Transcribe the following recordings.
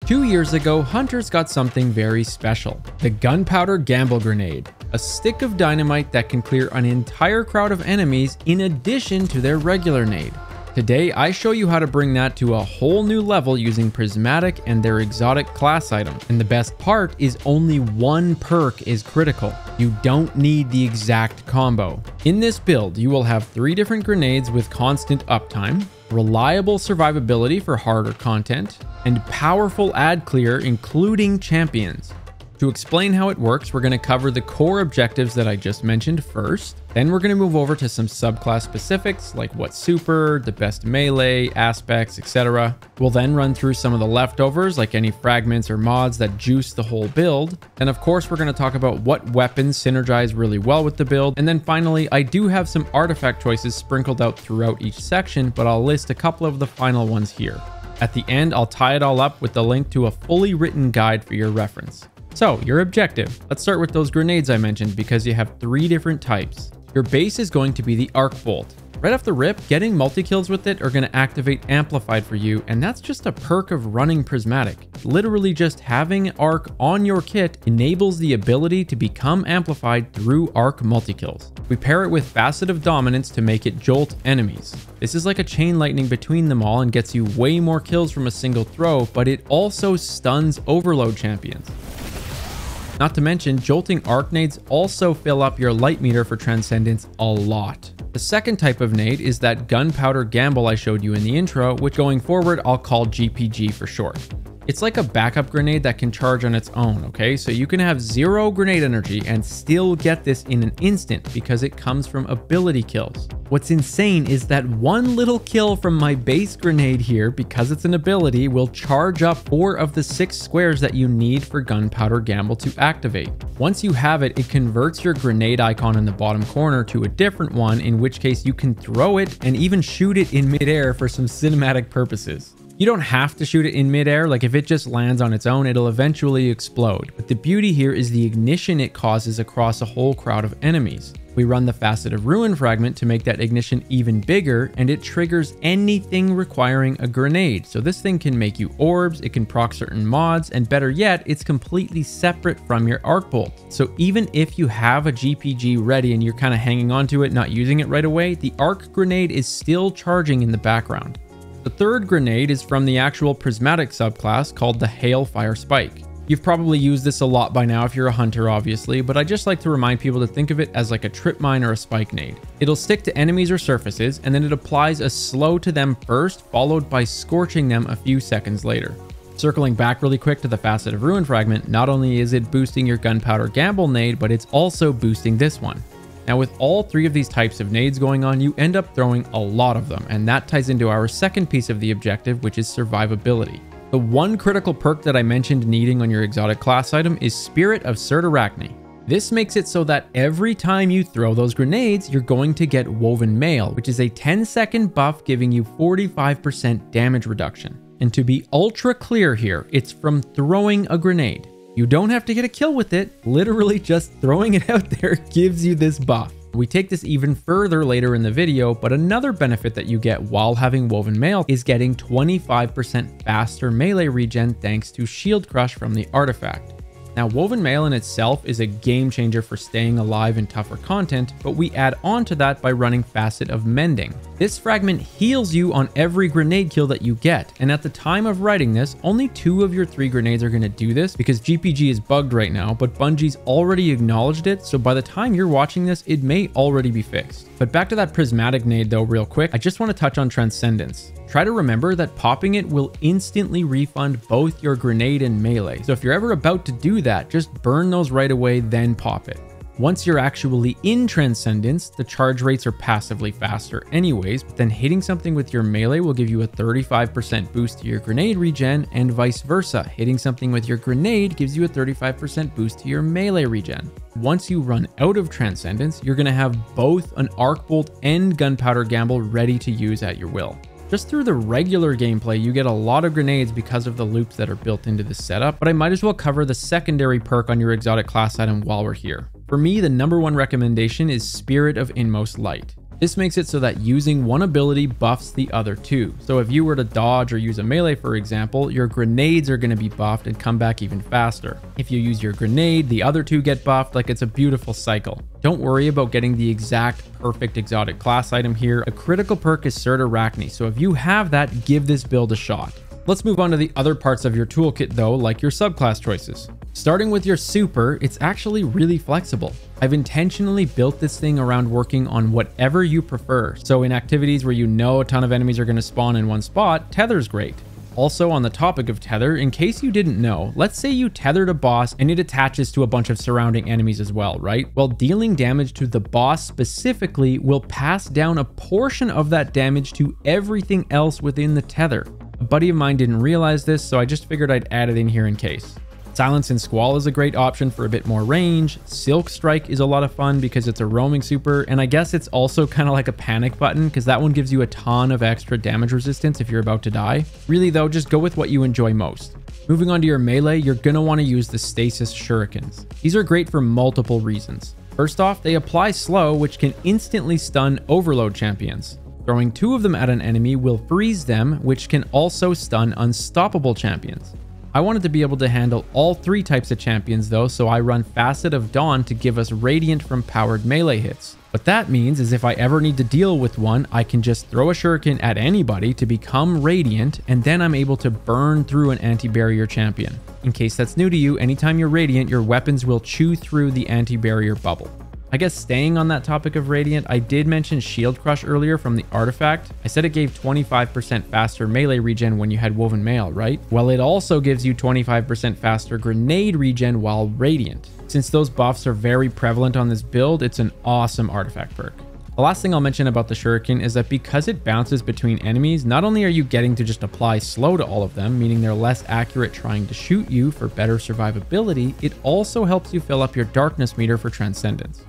2 years ago, hunters got something very special, the Gunpowder Gamble Grenade, a stick of dynamite that can clear an entire crowd of enemies in addition to their regular nade. Today, I show you how to bring that to a whole new level using Prismatic and their exotic class item. And the best part is only one perk is critical. You don't need the exact combo. In this build, you will have 3 different grenades with constant uptime, reliable survivability for harder content, and powerful ad clear including champions. To explain how it works, we're going to cover the core objectives that I just mentioned first. Then we're going to move over to some subclass specifics like what's super, the best melee, aspects, etc. We'll then run through some of the leftovers like any fragments or mods that juice the whole build. And of course, we're going to talk about what weapons synergize really well with the build. And then finally, I do have some artifact choices sprinkled out throughout each section, but I'll list a couple of the final ones here. At the end, I'll tie it all up with the link to a fully written guide for your reference. So, your objective. Let's start with those grenades I mentioned because you have 3 different types. Your base is going to be the Arc Bolt. Right off the rip, getting multi-kills with it are going to activate Amplified for you, and that's just a perk of running Prismatic. Literally just having Arc on your kit enables the ability to become amplified through Arc multi-kills. We pair it with Facet of Dominance to make it jolt enemies. This is like a chain lightning between them all and gets you way more kills from a single throw, but it also stuns Overload champions. Not to mention, jolting arc nades also fill up your light meter for Transcendence a lot. The second type of nade is that Gunpowder Gamble I showed you in the intro, which going forward I'll call GPG for short. It's like a backup grenade that can charge on its own, okay? So you can have 0 grenade energy and still get this in an instant because it comes from ability kills. What's insane is that one little kill from my base grenade here, because it's an ability, will charge up 4 of the 6 squares that you need for Gunpowder Gamble to activate. Once you have it, it converts your grenade icon in the bottom corner to a different one, in which case you can throw it and even shoot it in midair for some cinematic purposes. You don't have to shoot it in midair, like if it just lands on its own, it'll eventually explode. But the beauty here is the ignition it causes across a whole crowd of enemies. We run the Facet of Ruin fragment to make that ignition even bigger, and it triggers anything requiring a grenade. So this thing can make you orbs, it can proc certain mods, and better yet, it's completely separate from your Arc Bolt. So even if you have a GPG ready and you're kind of hanging on to it, not using it right away, the Arc Grenade is still charging in the background. The third grenade is from the actual Prismatic subclass called the Hailfire Spike. You've probably used this a lot by now if you're a hunter obviously, but I just like to remind people to think of it as like a trip mine or a spike nade. It'll stick to enemies or surfaces, and then it applies a slow to them first, followed by scorching them a few seconds later. Circling back really quick to the Facet of Ruin fragment, not only is it boosting your Gunpowder Gamble nade, but it's also boosting this one. Now with all 3 of these types of nades going on, you end up throwing a lot of them, and that ties into our second piece of the objective, which is survivability. The one critical perk that I mentioned needing on your exotic class item is Spirit of Surtarachne. This makes it so that every time you throw those grenades, you're going to get Woven Mail, which is a 10-second buff giving you 45% damage reduction. And to be ultra clear here, it's from throwing a grenade. You don't have to get a kill with it, literally just throwing it out there gives you this buff. We take this even further later in the video, but another benefit that you get while having Woven Mail is getting 25% faster melee regen thanks to Shield Crush from the artifact. Now, Woven Mail in itself is a game changer for staying alive in tougher content, but we add on to that by running Facet of Mending. This fragment heals you on every grenade kill that you get, and at the time of writing this, only 2 of your 3 grenades are going to do this because GPG is bugged right now, but Bungie's already acknowledged it, so by the time you're watching this, it may already be fixed. But back to that Prismatic nade though real quick, I just want to touch on Transcendence. Try to remember that popping it will instantly refund both your grenade and melee. So if you're ever about to do that, just burn those right away, then pop it. Once you're actually in Transcendence, the charge rates are passively faster anyways, but then hitting something with your melee will give you a 35% boost to your grenade regen, and vice versa. Hitting something with your grenade gives you a 35% boost to your melee regen. Once you run out of Transcendence, you're going to have both an Arc Bolt and Gunpowder Gamble ready to use at your will. Just through the regular gameplay, you get a lot of grenades because of the loops that are built into this setup, but I might as well cover the secondary perk on your exotic class item while we're here. For me, the #1 recommendation is Spirit of Inmost Light. This makes it so that using one ability buffs the other two. So if you were to dodge or use a melee, for example, your grenades are going to be buffed and come back even faster. If you use your grenade, the other two get buffed. Like, it's a beautiful cycle. Don't worry about getting the exact perfect exotic class item here. A critical perk is Cert Arachne, so if you have that, give this build a shot. Let's move on to the other parts of your toolkit though, like your subclass choices. Starting with your super, it's actually really flexible. I've intentionally built this thing around working on whatever you prefer. So in activities where you know a ton of enemies are going to spawn in one spot, Tether's great. Also, on the topic of tether, in case you didn't know, let's say you tethered a boss and it attaches to a bunch of surrounding enemies as well, right? Well, dealing damage to the boss specifically will pass down a portion of that damage to everything else within the tether. A buddy of mine didn't realize this, so I just figured I'd add it in here in case. Silence and Squall is a great option for a bit more range. Silk Strike is a lot of fun because it's a roaming super, and I guess it's also kind of like a panic button because that one gives you a ton of extra damage resistance if you're about to die. Really though, just go with what you enjoy most. Moving on to your melee, you're going to want to use the Stasis Shurikens. These are great for multiple reasons. First off, they apply slow, which can instantly stun overload champions. Throwing 2 of them at an enemy will freeze them, which can also stun unstoppable champions. I wanted to be able to handle all 3 types of champions though, so I run Facet of Dawn to give us Radiant from powered melee hits. What that means is if I ever need to deal with one, I can just throw a shuriken at anybody to become Radiant, and then I'm able to burn through an anti-barrier champion. In case that's new to you, anytime you're Radiant, your weapons will chew through the anti-barrier bubble. I guess staying on that topic of Radiant, I did mention Shield Crush earlier from the artifact. I said it gave 25% faster melee regen when you had Woven Mail, right? Well, it also gives you 25% faster grenade regen while Radiant. Since those buffs are very prevalent on this build, it's an awesome artifact perk. The last thing I'll mention about the Shuriken is that because it bounces between enemies, not only are you getting to just apply slow to all of them, meaning they're less accurate trying to shoot you for better survivability, it also helps you fill up your darkness meter for Transcendence.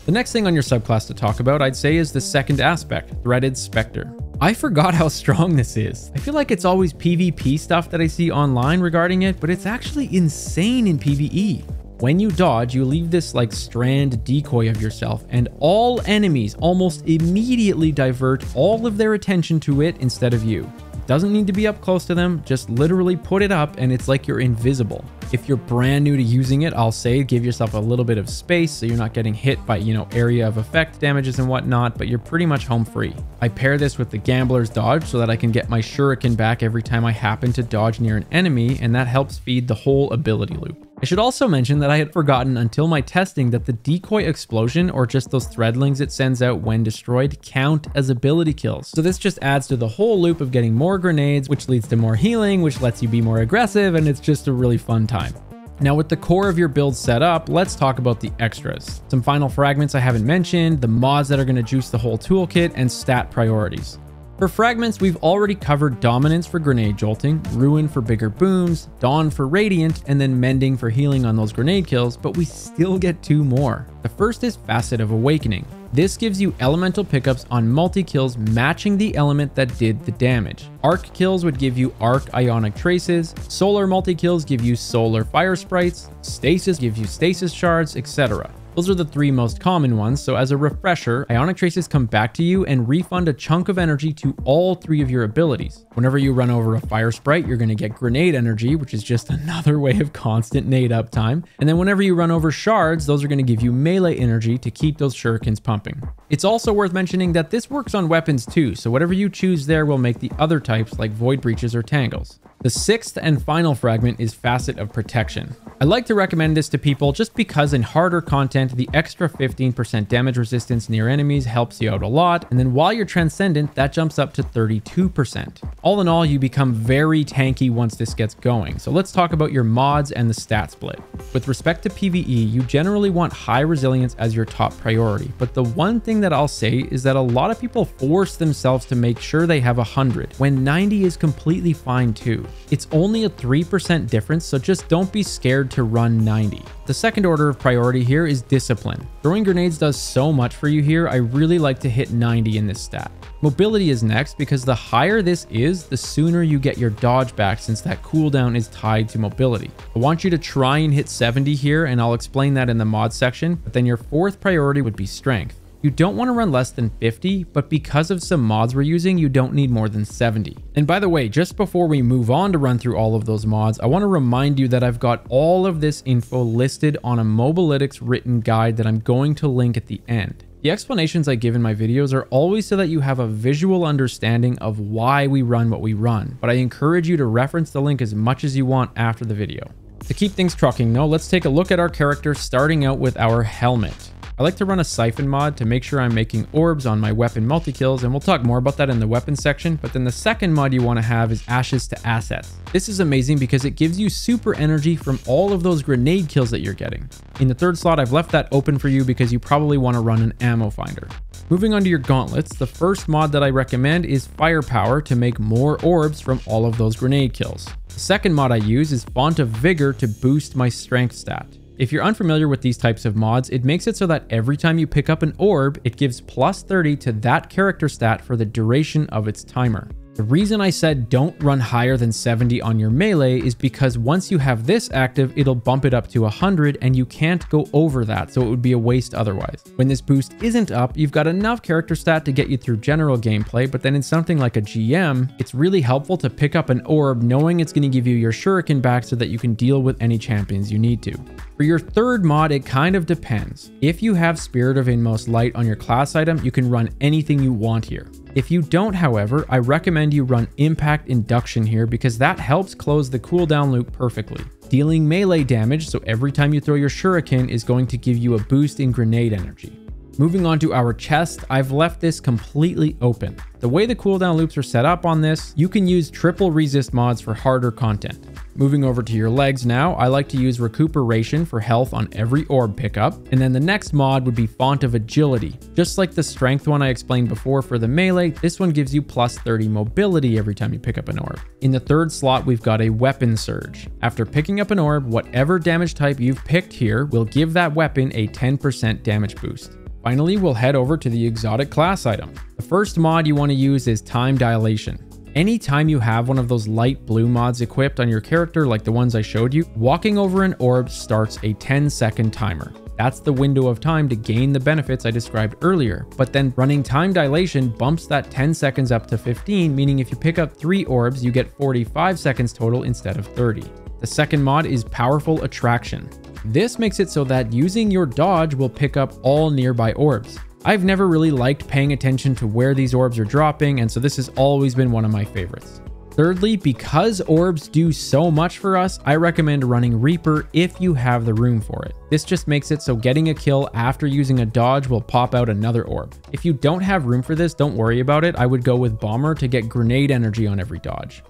The next thing on your subclass to talk about, I'd say, is the second aspect, Threaded Spectre. I forgot how strong this is. I feel like it's always PvP stuff that I see online regarding it, but it's actually insane in PvE. When you dodge, you leave this like strand decoy of yourself, and all enemies almost immediately divert all of their attention to it instead of you. It doesn't need to be up close to them, just literally put it up and it's like you're invisible. If you're brand new to using it, I'll say give yourself a little bit of space so you're not getting hit by, area of effect damages and whatnot, but you're pretty much home free. I pair this with the Gambler's Dodge so that I can get my Shuriken back every time I happen to dodge near an enemy, and that helps feed the whole ability loop. I should also mention that I had forgotten until my testing that the decoy explosion, or just those threadlings it sends out when destroyed, count as ability kills. So this just adds to the whole loop of getting more grenades, which leads to more healing, which lets you be more aggressive, and it's just a really fun time. Now with the core of your build set up, let's talk about the extras. Some final fragments I haven't mentioned, the mods that are going to juice the whole toolkit, and stat priorities. For fragments, we've already covered Dominance for grenade jolting, Ruin for bigger booms, Dawn for radiant, and then Mending for healing on those grenade kills, but we still get 2 more. The first is Facet of Awakening. This gives you elemental pickups on multi-kills matching the element that did the damage. Arc kills would give you Arc Ionic Traces, Solar multi-kills give you Solar Fire Sprites, Stasis gives you Stasis Shards, etc. Those are the 3 most common ones, so as a refresher, Ionic Traces come back to you and refund a chunk of energy to all 3 of your abilities. Whenever you run over a Fire Sprite, you're going to get Grenade Energy, which is just another way of constant nade uptime. And then whenever you run over Shards, those are going to give you melee energy to keep those Shurikens pumping. It's also worth mentioning that this works on weapons too, so whatever you choose there will make the other types like Void Breaches or Tangles. The 6th and final fragment is Facet of Protection. I like to recommend this to people just because in harder content, the extra 15% damage resistance near enemies helps you out a lot, and then while you're Transcendent, that jumps up to 32%. All in all, you become very tanky once this gets going, so let's talk about your mods and the stat split. With respect to PvE, you generally want high resilience as your top priority, but the one thing that I'll say is that a lot of people force themselves to make sure they have 100, when 90 is completely fine too. It's only a 3% difference, so just don't be scared to run 90. The second order of priority here is Discipline. Throwing grenades does so much for you here, I really like to hit 90 in this stat. Mobility is next because the higher this is, the sooner you get your dodge back since that cooldown is tied to mobility. I want you to try and hit 70 here, and I'll explain that in the mod section, but then your 4th priority would be Strength. You don't want to run less than 50, but because of some mods we're using, you don't need more than 70. And by the way, just before we move on to run through all of those mods, I want to remind you that I've got all of this info listed on a Mobalytics written guide that I'm going to link at the end. The explanations I give in my videos are always so that you have a visual understanding of why we run what we run, but I encourage you to reference the link as much as you want after the video. To keep things trucking though, let's take a look at our character starting out with our helmet. I like to run a siphon mod to make sure I'm making orbs on my weapon multi-kills, and we'll talk more about that in the weapon section, but then the second mod you want to have is ashes to assets. This is amazing because it gives you super energy from all of those grenade kills that you're getting. In the third slot, I've left that open for you because you probably want to run an ammo finder. Moving on to your gauntlets, the first mod that I recommend is firepower to make more orbs from all of those grenade kills. The second mod I use is font of vigor to boost my strength stat. If you're unfamiliar with these types of mods, it makes it so that every time you pick up an orb, it gives plus 30 to that character stat for the duration of its timer. The reason I said don't run higher than 70 on your melee is because once you have this active, it'll bump it up to 100 and you can't go over that, so it would be a waste otherwise. When this boost isn't up, you've got enough character stat to get you through general gameplay, but then in something like a GM, it's really helpful to pick up an orb knowing it's going to give you your shuriken back so that you can deal with any champions you need to. For your third mod, it kind of depends. If you have Spirit of Inmost Light on your class item, you can run anything you want here. If you don't, however, I recommend you run Impact Induction here because that helps close the cooldown loop perfectly, dealing melee damage, so every time you throw your shuriken is going to give you a boost in grenade energy. Moving on to our chest, I've left this completely open. The way the cooldown loops are set up on this, you can use triple resist mods for harder content. Moving over to your legs now, I like to use recuperation for health on every orb pickup, and then the next mod would be Font of Agility. Just like the strength one I explained before for the melee, this one gives you plus 30 mobility every time you pick up an orb. In the third slot, we've got a Weapon Surge. After picking up an orb, whatever damage type you've picked here will give that weapon a 10% damage boost. Finally, we'll head over to the exotic class item. The first mod you want to use is Time Dilation. Anytime you have one of those light blue mods equipped on your character like the ones I showed you, walking over an orb starts a 10-second timer. That's the window of time to gain the benefits I described earlier, but then running Time Dilation bumps that 10 seconds up to 15, meaning if you pick up 3 orbs, you get 45 seconds total instead of 30. The second mod is Powerful Attraction. This makes it so that using your dodge will pick up all nearby orbs. I've never really liked paying attention to where these orbs are dropping, and so this has always been one of my favorites. Thirdly, because orbs do so much for us, I recommend running Reaper if you have the room for it. This just makes it so getting a kill after using a dodge will pop out another orb. If you don't have room for this, don't worry about it. I would go with Bomber to get grenade energy on every dodge.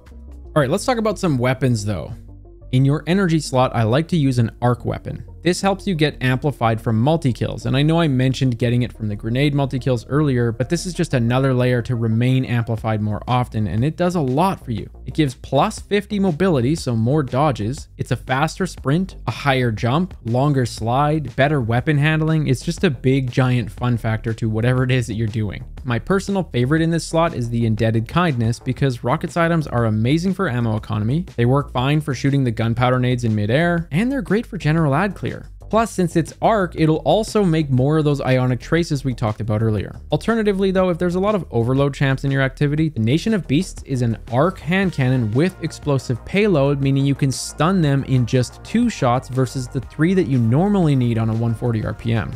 All right, let's talk about some weapons though. In your energy slot, I like to use an arc weapon. This helps you get amplified from multi-kills, and I know I mentioned getting it from the grenade multi-kills earlier, but this is just another layer to remain amplified more often, and it does a lot for you. It gives plus 50 mobility, so more dodges. It's a faster sprint, a higher jump, longer slide, better weapon handling. It's just a big giant fun factor to whatever it is that you're doing. My personal favorite in this slot is the Indebted Kindness because rockets items are amazing for ammo economy, they work fine for shooting the gunpowder nades in midair, and they're great for general ad clear. Plus, since it's arc, it'll also make more of those ionic traces we talked about earlier. Alternatively though, if there's a lot of overload champs in your activity, the Nation of Beasts is an arc hand cannon with explosive payload, meaning you can stun them in just 2 shots versus the 3 that you normally need on a 140 RPM.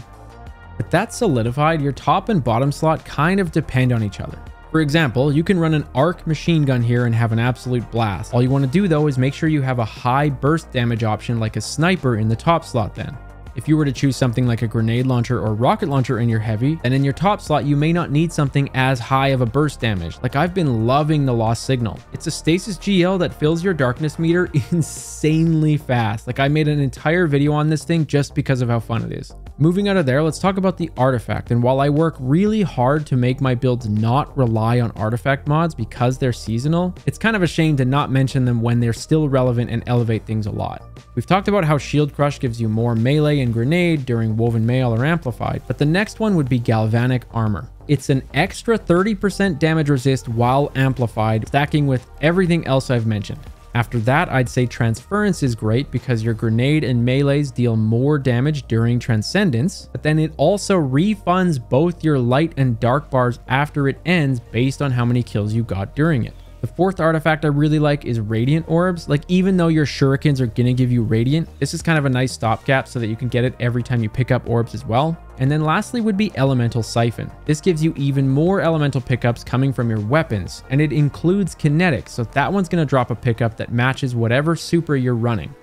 With that solidified, your top and bottom slot kind of depend on each other. For example, you can run an arc machine gun here and have an absolute blast. All you want to do though is make sure you have a high burst damage option like a sniper in the top slot then. If you were to choose something like a grenade launcher or rocket launcher in your heavy, then in your top slot you may not need something as high of a burst damage. Like I've been loving the Lost Signal. It's a stasis GL that fills your darkness meter insanely fast. Like I made an entire video on this thing just because of how fun it is. Moving out of there, let's talk about the artifact. And while I work really hard to make my builds not rely on artifact mods because they're seasonal, it's kind of a shame to not mention them when they're still relevant and elevate things a lot. We've talked about how Shield Crush gives you more melee and grenade during Woven Mail or Amplified, but the next one would be Galvanic Armor. It's an extra 30% damage resist while amplified, stacking with everything else I've mentioned. After that, I'd say Transference is great because your grenade and melees deal more damage during Transcendence, but then it also refunds both your light and dark bars after it ends based on how many kills you got during it. The fourth artifact I really like is Radiant Orbs. Like, even though your shurikens are gonna give you Radiant, this is kind of a nice stopgap so that you can get it every time you pick up orbs as well. And then lastly would be Elemental Siphon. This gives you even more elemental pickups coming from your weapons, and it includes Kinetic, so that one's gonna drop a pickup that matches whatever super you're running.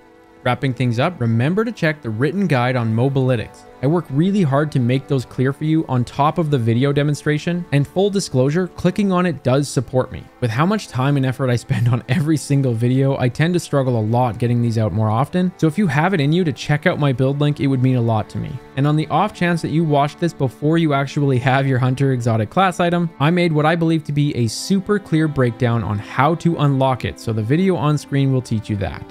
Wrapping things up, remember to check the written guide on Mobilytics. I work really hard to make those clear for you on top of the video demonstration, and full disclosure, clicking on it does support me. With how much time and effort I spend on every single video, I tend to struggle a lot getting these out more often, so if you have it in you to check out my build link, it would mean a lot to me. And on the off chance that you watched this before you actually have your Hunter exotic class item, I made what I believe to be a super clear breakdown on how to unlock it, so the video on screen will teach you that.